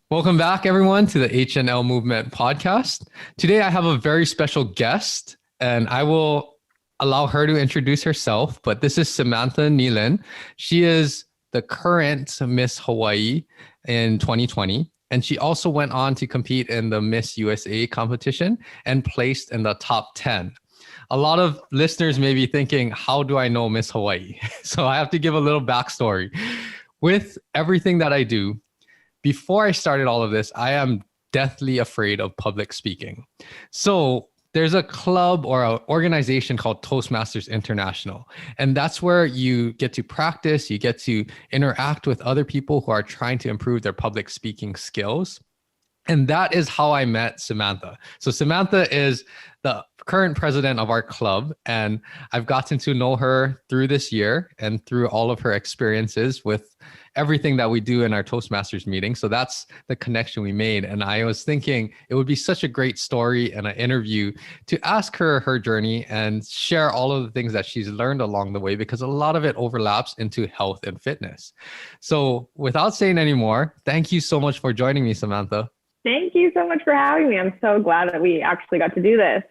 Welcome back, everyone, to the HNL Movement podcast. Today, I have a very special guest, and I will allow her to introduce herself. But this is Samantha Neyland. She is the current Miss Hawaii in 2020, and she also went on to compete in the Miss USA competition and placed in the top 10. A lot of listeners may be thinking, how do I know Miss Hawaii? So I have to give a little backstory. With everything that I do, before I started all of this, I am deathly afraid of public speaking. So there's a club or an organization called Toastmasters International. And that's where you get to practice, you get to interact with other people who are trying to improve their public speaking skills. And that is how I met Samantha. So Samantha is the current president of our club, and I've gotten to know her through this year and through all of her experiences with everything that we do in our Toastmasters meeting. So that's the connection we made. And I was thinking it would be such a great story and an interview to ask her her journey and share all of the things that she's learned along the way, because a lot of it overlaps into health and fitness. So without saying any more, thank you so much for joining me, Samantha. Thank you so much for having me. I'm so glad that we actually got to do this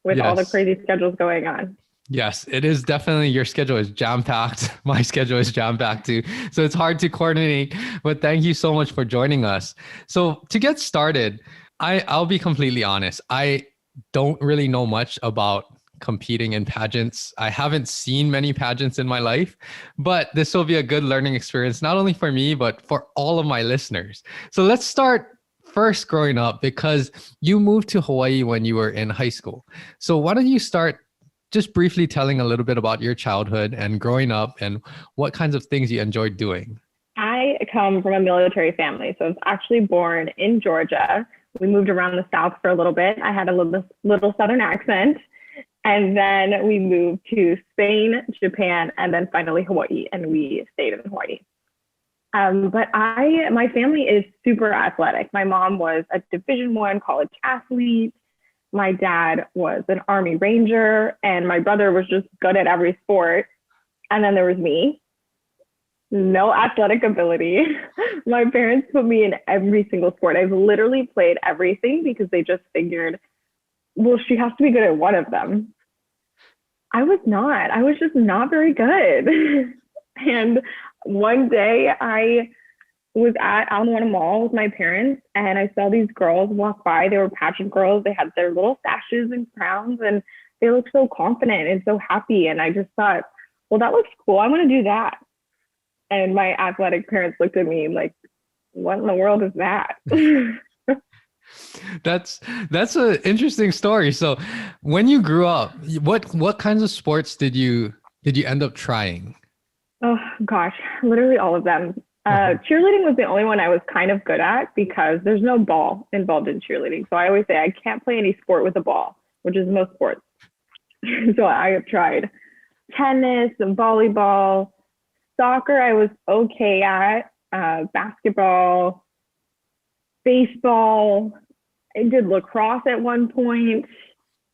with all the crazy schedules going on. Yes, it is definitely, your schedule is jam-packed. My schedule is jam-packed too. So it's hard to coordinate, but thank you so much for joining us. So to get started, I'll be completely honest. I don't really know much about competing in pageants. I haven't seen many pageants in my life, but this will be a good learning experience, not only for me, but for all of my listeners. So let's start first growing up, because you moved to Hawaii when you were in high school. So why don't you start just briefly telling a little bit about your childhood and growing up and what kinds of things you enjoyed doing? I come from a military family. So I was actually born in Georgia. We moved around the South for a little bit. I had a little Southern accent. And then we moved to Spain, Japan, and then finally Hawaii. And we stayed in Hawaii. But my family is super athletic. My mom was a Division I college athlete. My dad was an Army Ranger, and my brother was just good at every sport. And then there was me, no athletic ability. My parents put me in every single sport. I've literally played everything because they just figured, well, she has to be good at one of them. I was not. I was just not very good. And one day I was at Aloha Mall with my parents, and I saw these girls walk by. They were pageant girls. They had their little sashes and crowns, and they looked so confident and so happy. And I just thought, well, that looks cool. I want to do that. And my athletic parents looked at me like, what in the world is that? That's an interesting story. So when you grew up, what kinds of sports did you end up trying? Oh gosh, literally all of them. Cheerleading was the only one I was kind of good at because there's no ball involved in cheerleading. So I always say I can't play any sport with a ball, which is most sports. So I have tried tennis and volleyball. Soccer I was okay at. Basketball, baseball. I did lacrosse at one point.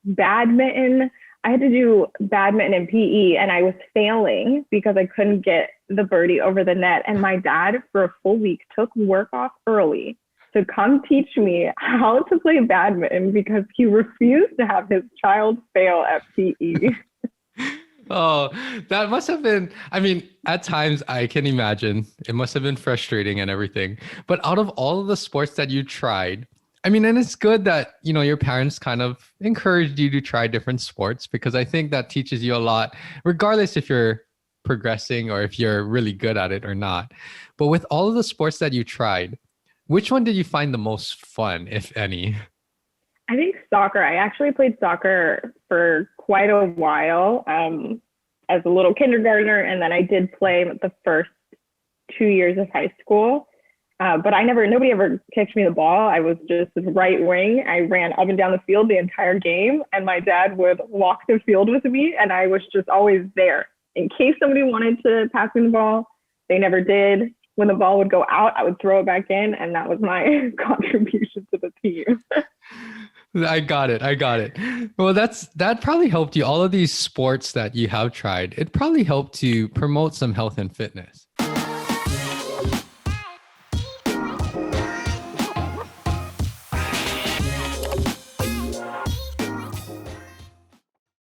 Badminton. I had to do badminton and PE, and I was failing because I couldn't get the birdie over the net. And my dad, for a full week, took work off early to come teach me how to play badminton because he refused to have his child fail at PE. Oh, that must have been, I mean, at times I can imagine it must have been frustrating and everything. But out of all of the sports that you tried, I mean, and it's good that, your parents kind of encouraged you to try different sports, because I think that teaches you a lot, regardless if you're progressing or if you're really good at it or not. But with all of the sports that you tried, which one did you find the most fun, if any? I think soccer. I actually played soccer for quite a while as a little kindergartner. And then I did play the first 2 years of high school. But nobody ever kicked me the ball. I was just right wing. I ran up and down the field the entire game, and my dad would walk the field with me, and I was just always there. In case somebody wanted to pass me the ball, they never did. When the ball would go out, I would throw it back in, and that was my contribution to the team. I got it. Well, that probably helped you. All of these sports that you have tried, it probably helped to promote some health and fitness.